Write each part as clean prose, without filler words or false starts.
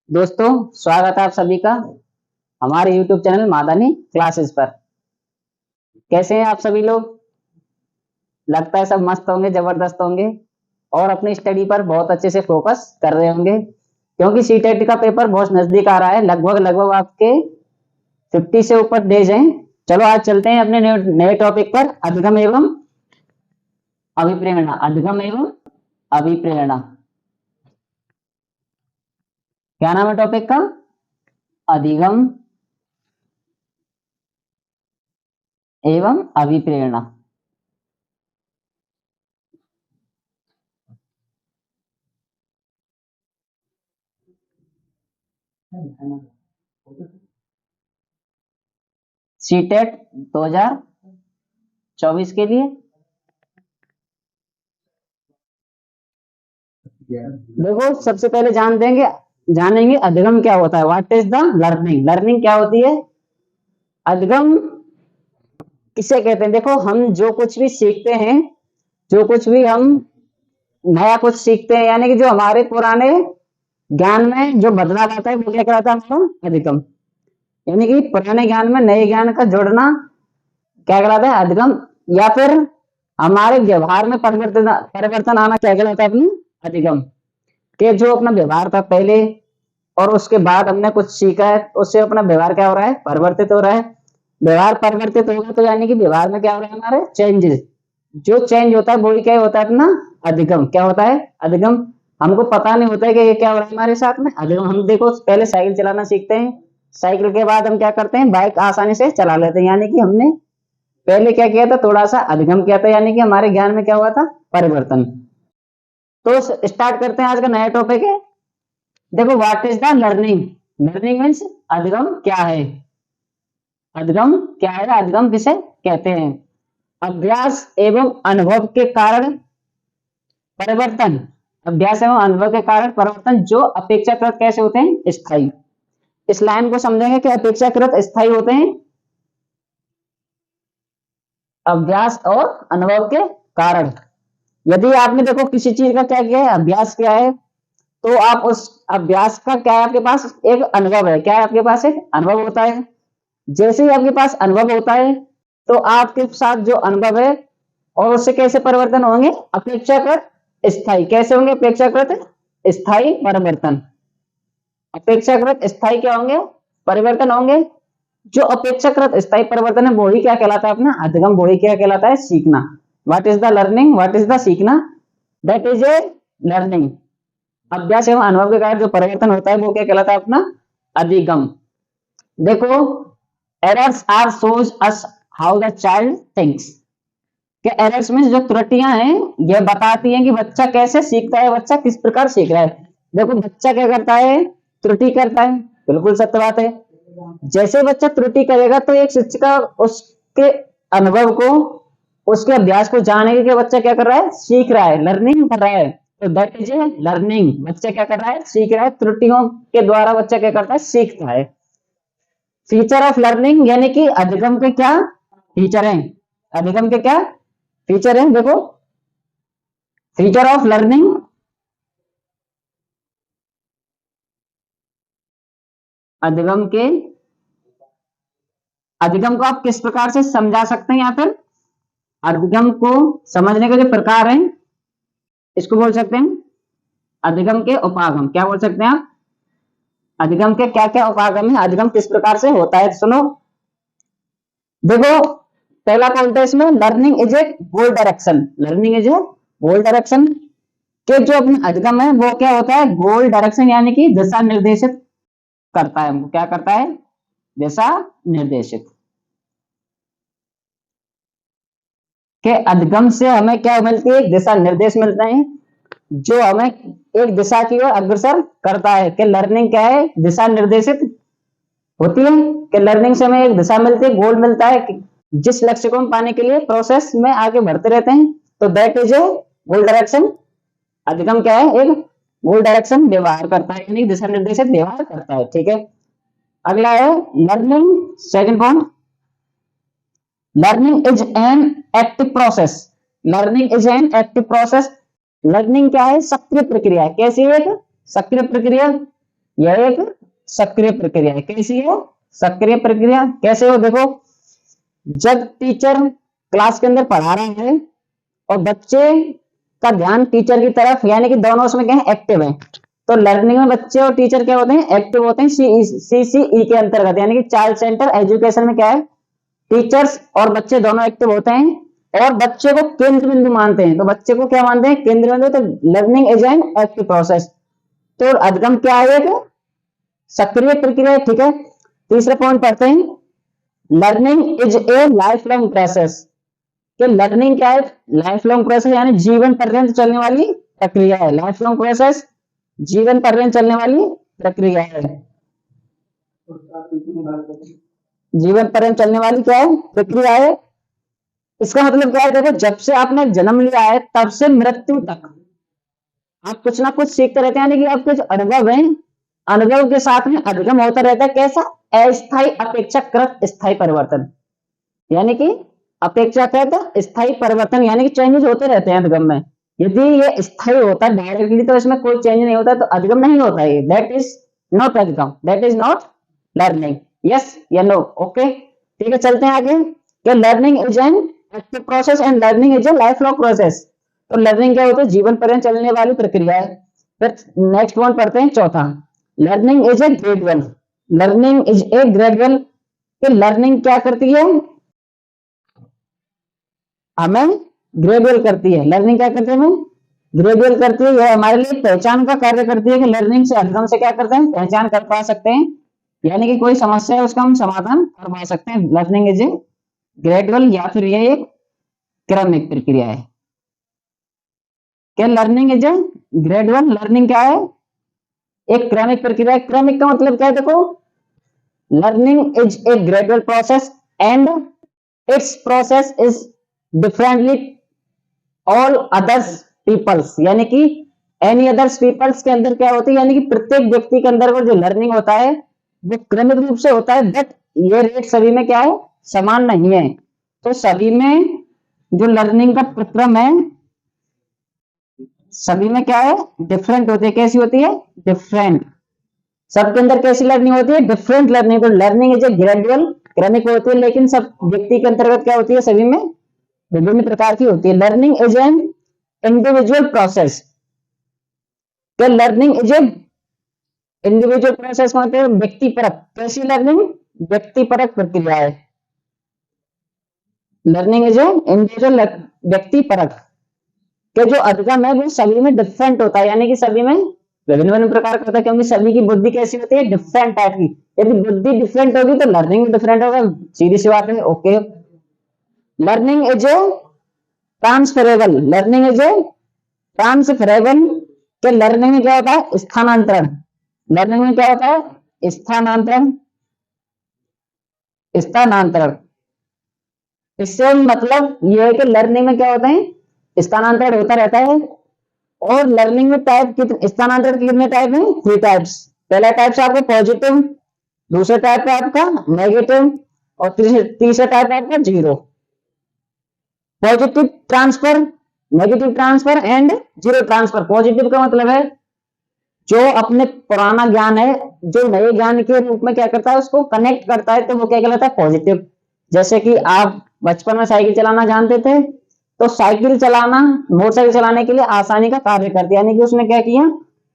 दोस्तों, स्वागत है आप सभी का हमारे YouTube चैनल मादानी क्लासेस पर। कैसे हैं आप सभी लोग? लगता है सब मस्त होंगे, जबरदस्त होंगे और अपनी स्टडी पर बहुत अच्छे से फोकस कर रहे होंगे, क्योंकि सीटेट का पेपर बहुत नजदीक आ रहा है। लगभग लगभग आपके 50 से ऊपर डेज हैं। चलो आज चलते हैं अपने नए टॉपिक पर, अधिगम एवं अभिप्रेरणा। अधिगम एवं अभिप्रेरणा, क्या नाम है टॉपिक का? अधिगम एवं अभिप्रेरणा। सीटेट 2024 के लिए देखो, सबसे पहले जानेंगे अधिगम क्या होता है। What is the learning? Learning क्या होती है? अधिगम किसे कहते हैं? देखो, हम जो कुछ भी सीखते हैं, जो कुछ भी हम नया कुछ सीखते हैं, यानी कि जो हमारे पुराने ज्ञान में जो बदलाव आता है, वो क्या कहलाता है? आपको अधिगम। यानी कि पुराने ज्ञान में नए ज्ञान का जोड़ना क्या कहलाता है? अधिगम। या फिर हमारे व्यवहार में परिवर्तन आना क्या कहलाता है? अपनी अधिगम। कि जो अपना व्यवहार था पहले और उसके बाद हमने कुछ सीखा है, उससे अपना व्यवहार क्या हो रहा है? परिवर्तित हो रहा है। व्यवहार परिवर्तित होगा तो यानी कि व्यवहार में क्या हो रहा है? हमारे चेंजेस। जो चेंज होता है वही क्या होता है? अपना अधिगम। क्या होता है? अधिगम। हमको पता नहीं होता है कि ये क्या हो रहा है हमारे साथ में। अधिगम, हम देखो पहले साइकिल चलाना सीखते हैं, साइकिल के बाद हम क्या करते हैं? बाइक आसानी से चला लेते हैं। यानी कि हमने पहले क्या किया था? थोड़ा सा अधिगम किया था, यानी कि हमारे ज्ञान में क्या हुआ था? परिवर्तन। तो स्टार्ट करते हैं, आज का नया टॉपिक है। देखो, what is the learning? Learning means अधिगम क्या है? अधिगम क्या है? अधिगम किसे कहते हैं? अभ्यास एवं अनुभव के कारण परिवर्तन। अभ्यास एवं अनुभव के कारण परिवर्तन जो अपेक्षाकृत कैसे होते हैं? स्थायी। इस लाइन को समझेंगे कि अपेक्षाकृत स्थायी होते हैं अभ्यास और अनुभव के कारण। यदि आपने देखो किसी चीज का क्या किया है? अभ्यास किया है, तो आप उस अभ्यास का क्या है? आपके पास एक अनुभव है। क्या है आपके पास? एक अनुभव होता है। जैसे ही आपके पास अनुभव होता है, तो आपके साथ जो अनुभव है और उससे कैसे परिवर्तन होंगे? अपेक्षाकृत स्थायी। कैसे होंगे? अपेक्षाकृत स्थायी परिवर्तन। अपेक्षाकृत स्थायी क्या होंगे? परिवर्तन होंगे। जो अपेक्षाकृत स्थायी परिवर्तन है वो ही क्या कहलाता है? अपना अधिगम। वो ही क्या कहलाता है? सीखना। What is the learning? What is the सीखना? That is a learning. अभ्यास एवं अनुभव के कारण जो परिवर्तन होता है वो क्या कहलाता है? अपना अधिगम। देखो, errors are shows us how the child thinks. कि एरर्स में जो त्रुटियां हैं, ये बताती हैं कि बच्चा कैसे सीखता है, बच्चा किस प्रकार सीख रहा है। देखो, बच्चा क्या करता है? त्रुटि करता है। बिल्कुल सत्य बात है। जैसे बच्चा त्रुटि करेगा तो एक शिक्षक उसके अनुभव को, उसके अभ्यास को जानेगा कि बच्चा क्या कर रहा है? सीख रहा है, लर्निंग कर रहा है। तो दैट इज ए लर्निंग। बच्चा क्या कर रहा है? सीख रहा है। त्रुटियों के द्वारा बच्चा क्या करता है? सीखता है। फीचर ऑफ लर्निंग, यानी कि अधिगम के क्या फीचर हैं? अधिगम के क्या फीचर हैं? देखो, फीचर ऑफ लर्निंग, अधिगम के, अधिगम को आप किस प्रकार से समझा सकते हैं? या फिर अधिगम को समझने के जो प्रकार हैं, इसको बोल सकते हैं अधिगम के उपागम। क्या बोल सकते हैं आप? अधिगम के क्या क्या उपागम है? अधिगम किस प्रकार से होता है? सुनो, देखो, पहला पॉइंट है इसमें, learning is a goal direction. Learning is a goal direction. के जो अपना अधिगम है वो क्या होता है? गोल डायरेक्शन, यानी कि दिशा निर्देशित करता है। हमको क्या करता है? दिशा निर्देशित। के अधिगम से हमें क्या मिलती है? दिशा निर्देश मिलते हैं, जो हमें एक दिशा की ओर अग्रसर करता है। कि लर्निंग क्या है? दिशा निर्देशित होती है। कि लर्निंग से हमें एक दिशा मिलती है, गोल मिलता है, कि जिस लक्ष्य को हम पाने के लिए प्रोसेस में आगे बढ़ते रहते हैं। तो that is a goal direction. अधिगम क्या है? एक गोल डायरेक्शन व्यवहार करता है, यानी दिशा निर्देशित व्यवहार करता है। ठीक है। अगला है learning, second point, learning is an active process. Learning is an active process. Learning क्या है? सक्रिय प्रक्रिया है। कैसी है? एक सक्रिय प्रक्रिया। यह एक सक्रिय प्रक्रिया है। कैसी है? सक्रिय प्रक्रिया। कैसे हो? देखो, जब टीचर क्लास के अंदर पढ़ा रहा है और बच्चे का ध्यान टीचर की तरफ, यानी कि दोनों उसमें क्या है? एक्टिव है। तो लर्निंग में बच्चे और टीचर क्या होते हैं? एक्टिव होते हैं। CCE के अंतर्गत, यानी कि चाइल्ड सेंटर एजुकेशन में क्या है? टीचर्स और बच्चे दोनों एक्टिव होते हैं और बच्चे को केंद्र बिंदु मानते हैं। तो बच्चे को क्या मानते हैं? केंद्र बिंदु। तो learning is an active process. तो अधिगम क्या है? सक्रिय प्रक्रिया। ठीक है, तीसरा पॉइंट पढ़ते हैं। Learning is a life long process. कि लर्निंग क्या है? लाइफ लॉन्ग प्रोसेस, यानी जीवन पर्यंत चलने वाली प्रक्रिया है। लाइफ लॉन्ग प्रोसेस जीवन पर्यंत चलने वाली प्रक्रिया है। जीवन पर्यंत चलने वाली क्या है? प्रक्रिया है। इसका मतलब क्या है? देखो, जब से आपने जन्म लिया है तब से मृत्यु तक आप कुछ ना कुछ सीखते रहते हैं, यानी कि आपके जो अनुभव है, अनुभव के साथ में अधिगम होता रहता है। कैसा? अस्थायी अपेक्षाकृत स्थायी परिवर्तन, यानी कि अपेक्षाकृत स्थायी परिवर्तन, यानी कि चेंजेस होते रहते हैं अधिगम में। यदि ये स्थायी होता है डायरेक्टली तो इसमें कोई चेंज नहीं होता, तो अधिगम नहीं होता है। दैट इज नॉट अधिगम, that is not learning. Yes या नो? ओके, ठीक है, चलते हैं आगे। क्या learning is an active process and learning is a life long process. तो लर्निंग क्या होता है? जीवन पर्यंत चलने वाली प्रक्रिया है। फिर नेक्स्ट वन पढ़ते हैं, चौथा। Learning is a gradual. Learning is a gradual. Learning क्या करती है? हमें ग्रेजुअल करती है। लर्निंग क्या करती है? हमें ग्रेजुअल करती है। यह हमारे लिए पहचान का कार्य करती है कि लर्निंग से अधिगम से क्या करते हैं? पहचान कर पा सकते हैं, यानी कि कोई समस्या है उसका हम समाधान करवा सकते हैं। लर्निंग इज ए ग्रेजुअल, या फिर ये एक क्रमिक प्रक्रिया है। क्या learning is a gradual? Learning क्या है? एक क्रमिक प्रक्रिया। क्रमिक का मतलब क्या है? देखो, learning is a gradual process and its process is differently all others peoples, यानी कि एनी अदर्स पीपल्स के अंदर क्या होती है? यानी कि प्रत्येक व्यक्ति के अंदर वो जो लर्निंग होता है वो क्रमिक रूप से होता है, बट ये रेट सभी में क्या है? समान नहीं है। तो सभी में जो लर्निंग का प्रक्रम है सभी में क्या है? डिफरेंट होती है। कैसी होती है? डिफरेंट। सबके अंदर कैसी लर्निंग होती है? Different learning. तो लर्निंग इज ए ग्रेजुअल, क्रमिक होती है, लेकिन सब व्यक्ति के अंतर्गत क्या होती है? सभी में विभिन्न प्रकार की होती है। Learning is an individual process. तो learning is a individual process का मतलब व्यक्तिपरक। कैसी लर्निंग? व्यक्तिपरक प्रक्रिया है। लर्निंग इज ए इंडिविजुअल, व्यक्तिपरक। के जो अधिगम है वो सभी में डिफरेंट होता है, यानी कि सभी में विभिन्न विभिन्न प्रकार का होता है, क्योंकि सभी की बुद्धि कैसी होती है? डिफरेंट टाइप की। यदि बुद्धि डिफरेंट होगी तो लर्निंग भी डिफरेंट होगा, सीधी सी बात है। Okay, learning is A transferable. Learning is A transferable. के लर्निंग में क्या होता है? स्थानांतरण। लर्निंग में क्या होता है? स्थानांतरण। स्थानांतरण। इससे मतलब यह है कि लर्निंग में क्या होता है? स्थानांतरण होता रहता है। और लर्निंग में टाइप कितने? स्थानांतरण के कितने टाइप हैं? 3 टाइप्स। पहला टाइप से आपका पॉजिटिव, दूसरा टाइप है आपका नेगेटिव, और तीसरा टाइप है आपका zero. Positive transfer, negative transfer and zero transfer. Positive का मतलब है जो अपने पुराना ज्ञान है जो नए ज्ञान के रूप में क्या करता है? उसको कनेक्ट करता है, तो वो क्या कहलाता है? पॉजिटिव। जैसे कि आप बचपन में साइकिल चलाना जानते थे, तो साइकिल चलाना मोटरसाइकिल चलाने के लिए आसानी का कार्य करती है, यानी कि उसने क्या किया?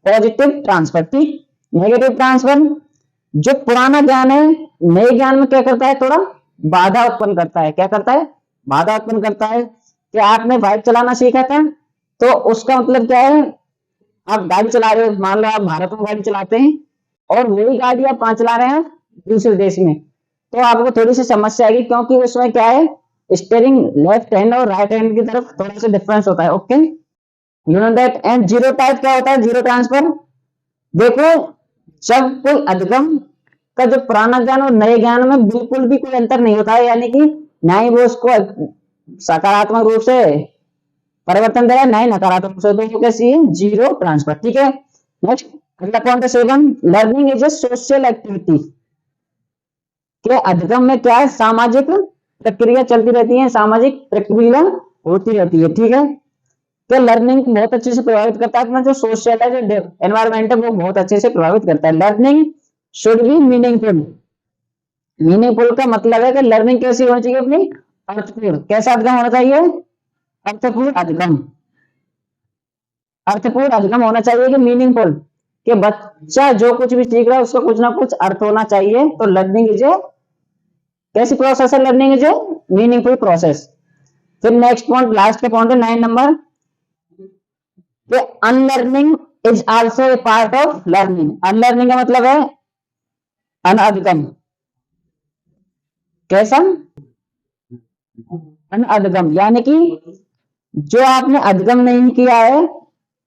Positive transfer. ठीक। नेगेटिव ट्रांसफर, जो पुराना ज्ञान है नए ज्ञान में क्या करता है? थोड़ा बाधा उत्पन्न करता है। क्या करता है? बाधा उत्पन्न करता है। कि आपने बाइक चलाना सीखा था, तो उसका मतलब क्या है? आप गाड़ी चला रहे हो, मान लो आप भारत में गाड़ी चलाते हैं और वही गाड़ी आप कहाँ चला रहे हैं? दूसरे देश में। तो आपको थोड़ी सी समस्या आएगी, क्योंकि उसमें क्या है? स्टीयरिंग लेफ्ट हैंड और राइट हैंड की तरफ थोड़ा सा डिफरेंस होता है। Okay, you know that. And zero type क्या होता है? Zero transfer. देखो, जब कोई अधिगम का जो पुराना ज्ञान और नए ज्ञान में बिल्कुल भी कोई अंतर नहीं होता है, यानी कि ना ही वो उसको सकारात्मक रूप से परिवर्तन दे रहा है, ना ही नकारात्मक रूप से, तो कैसी है? Zero transfer. ठीक है, नेक्स्ट अगला पॉइंट है 7। Learning is A social activity. के अधिगम में क्या है? सामाजिक प्रक्रिया चलती रहती है, सामाजिक प्रक्रिया होती रहती है। ठीक है, तो लर्निंग बहुत अच्छे से प्रभावित करता है, अपना जो सोशल है, जो एनवायरमेंट है, वो बहुत अच्छे से प्रभावित करता है। Learning should be meaningful. Meaningful का मतलब है कि लर्निंग कैसी होनी चाहिए अपनी, अर्थपूर्ण। कैसा अधिगम होना चाहिए, अर्थपूर्ण अधिगम। अर्थपूर्ण अधिगम होना चाहिए कि मीनिंगफुल, कि बच्चा जो कुछ भी सीख रहा है उसका कुछ ना कुछ अर्थ होना चाहिए। तो लर्निंग इज ए कैसी प्रोसेस है, learning is A meaningful process. फिर नेक्स्ट पॉइंट, लास्ट का पॉइंट है 9 number, unlearning is also a part of learning. Unlearning का मतलब है अनअधिगम। कैसा, अनअधिगम, यानी कि जो आपने अधिगम नहीं किया है।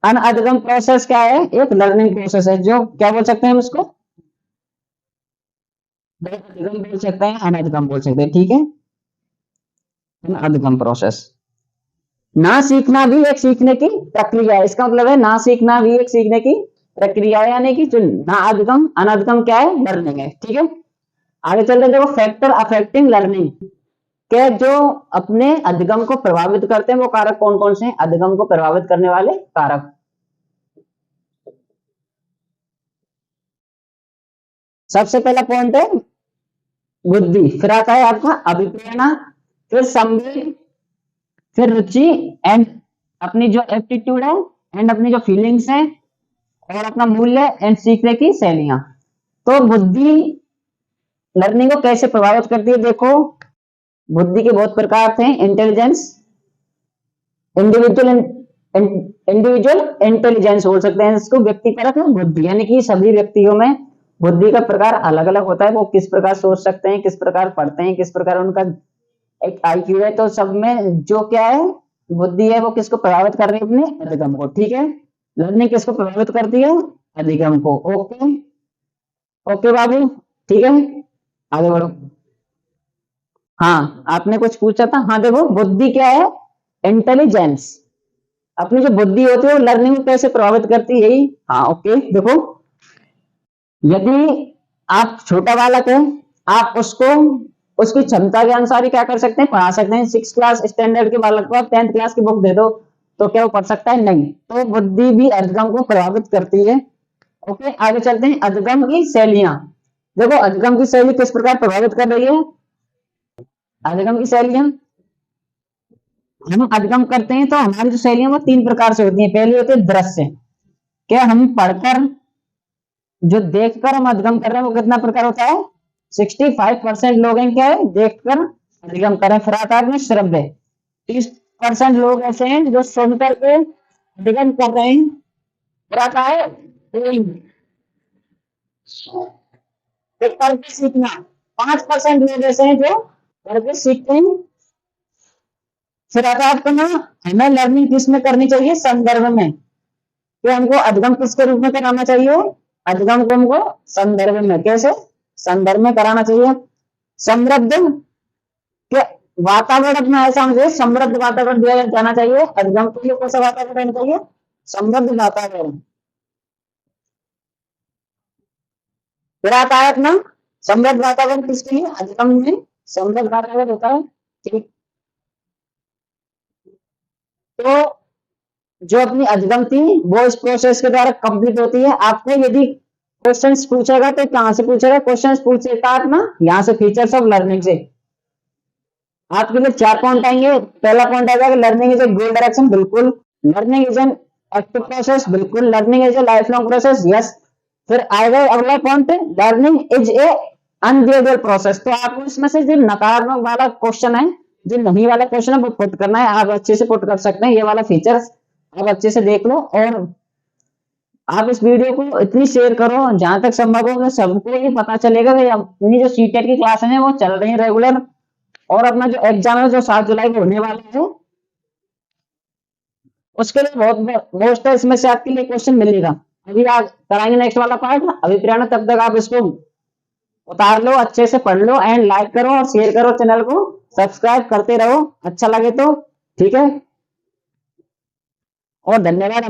अनअधिगम प्रोसेस क्या है, एक लर्निंग प्रोसेस है, जो क्या बोल सकते हैं हम इसको, अधिगम बोल सकते हैं, अनअधिगम बोल सकते हैं, ठीक है। अनअधिगम प्रोसेस। ना सीखना भी एक सीखने की प्रक्रिया है, इसका मतलब है ना सीखना भी एक सीखने की प्रक्रिया है, यानी कि जो ना अधिगम अनधिगम क्या है, लर्निंग है, ठीक है। आगे चल रहे देखो, फैक्टर अफेक्टिंग लर्निंग, के जो अपने अधिगम को प्रभावित करते हैं वो कारक कौन कौन से हैं, अधिगम को प्रभावित करने वाले कारक। सबसे पहला पॉइंट है बुद्धि, फिर आता है आपका अभिप्रेरणा, फिर संवेग, फिर रुचि, एंड अपनी जो एप्टीट्यूड है, एंड अपनी जो फीलिंग्स है, और अपना मूल्य, एंड सीखने की शैलियां। तो बुद्धि लर्निंग को कैसे प्रभावित करती है, देखो बुद्धि के बहुत प्रकार थे, इंटेलिजेंस, इंडिविजुअल इंडिविजुअल इंटेलिजेंस बोल सकते हैं इसको, व्यक्तिपरक बुद्धि, यानी कि सभी व्यक्तियों में बुद्धि का प्रकार अलग अलग होता है, वो किस प्रकार सोच सकते हैं, किस प्रकार पढ़ते हैं, किस प्रकार उनका एक आईक्यू है। तो सब में जो क्या है, बुद्धि है, वो किसको प्रभावित कर रही है, अपने अधिगम को, ठीक है। लर्निंग किसको प्रभावित करती है, अधिगम को। ओके, ओके बाबू, ठीक है, आगे बढ़ो। हाँ, आपने कुछ पूछा था, हाँ देखो बुद्धि क्या है, इंटेलिजेंस, अपनी जो बुद्धि होती है वो लर्निंग को कैसे प्रभावित करती है, यही। हाँ ओके, देखो यदि आप छोटा बालक है, आप उसको उसकी क्षमता के अनुसार ही क्या कर सकते हैं, पढ़ा सकते हैं। 6 क्लास स्टैंडर्ड के बालक को आप 10th क्लास की बुक दे दो तो क्या वो पढ़ सकता है, नहीं। तो बुद्धि भी अधिगम को प्रभावित करती है। ओके, आगे चलते हैं, अधिगम की शैलियां। देखो अधिगम की शैली किस प्रकार प्रभावित कर रही है, अधिगम की शैलियां, हम अधिगम करते हैं तो हमारी जो शैलियां वो 3 प्रकार से होती है। पहली होती है दृश्य, क्या हम पढ़कर, जो देखकर हम अधिगम कर रहे हैं वो कितना प्रकार होता है, 65% लोग हैं क्या है, देखकर अधिगम करें। फिर आता है श्रव्य, 30% लोग ऐसे हैं जो सुनकर के अधिगम कर रहे हैं। फिर आता है करके सीखना, 5% लोग ऐसे हैं जो करके सीखते हैं। फिर आता है आपको ना, हमें लर्निंग किस में करनी चाहिए, संदर्भ में, कि हमको अधिगम किसके रूप में कराना चाहिए, अधिगम को हमको संदर्भ में, कैसे, संदर्भ में कराना चाहिए। समृद्ध के वातावरण अपना ऐसा मुझे समृद्ध वातावरण दिया जाना चाहिए, अधिगम के लिए कौन सा वातावरण चाहिए, समृद्ध वातावरण। फिर आता है अपना समृद्ध वातावरण किसके लिए, अधिगम में समृद्ध वातावरण होता है, ठीक। तो जो अपनी अधिगम थी वो इस प्रोसेस के द्वारा कंप्लीट होती है। आपको यदि क्वेश्चंस पूछेगा तो कहां से पूछेगा, क्वेश्चंस पूछेगा अपना यहाँ से, फीचर्स ऑफ लर्निंग से। आपके लिए 4 पॉइंट आएंगे। पहला पॉइंट आएगा learning is a goal direction, बिल्कुल। Learning is an active process, बिल्कुल। Learning is a life long process, yes. फिर आएगा अगला point, learning is a ungradual process. तो आपको इसमें से जो नकारात्मक वाला क्वेश्चन है, जो नहीं वाला क्वेश्चन है वो पुट करना है, आप अच्छे से पुट कर सकते हैं। ये वाला फीचर्स आप अच्छे से देख लो, और आप इस वीडियो को इतनी शेयर करो जहां तक संभव हो, सबको ये पता चलेगा कि अपनी जो सीटेट की क्लासेस है वो चल रही है रेगुलर, और अपना जो एग्जाम है जो 7 जुलाई को होने वाला है उसके लिए बहुत मोस्ट है, इसमें से आपके लिए क्वेश्चन मिलेगा। अभी आज कराएंगे नेक्स्ट वाला पार्ट, अभी प्रेरणा, तब तक आप इसको उतार लो, अच्छे से पढ़ लो, एंड लाइक करो और शेयर करो, चैनल को सब्सक्राइब करते रहो अच्छा लगे तो, ठीक है। और धन्यवाद।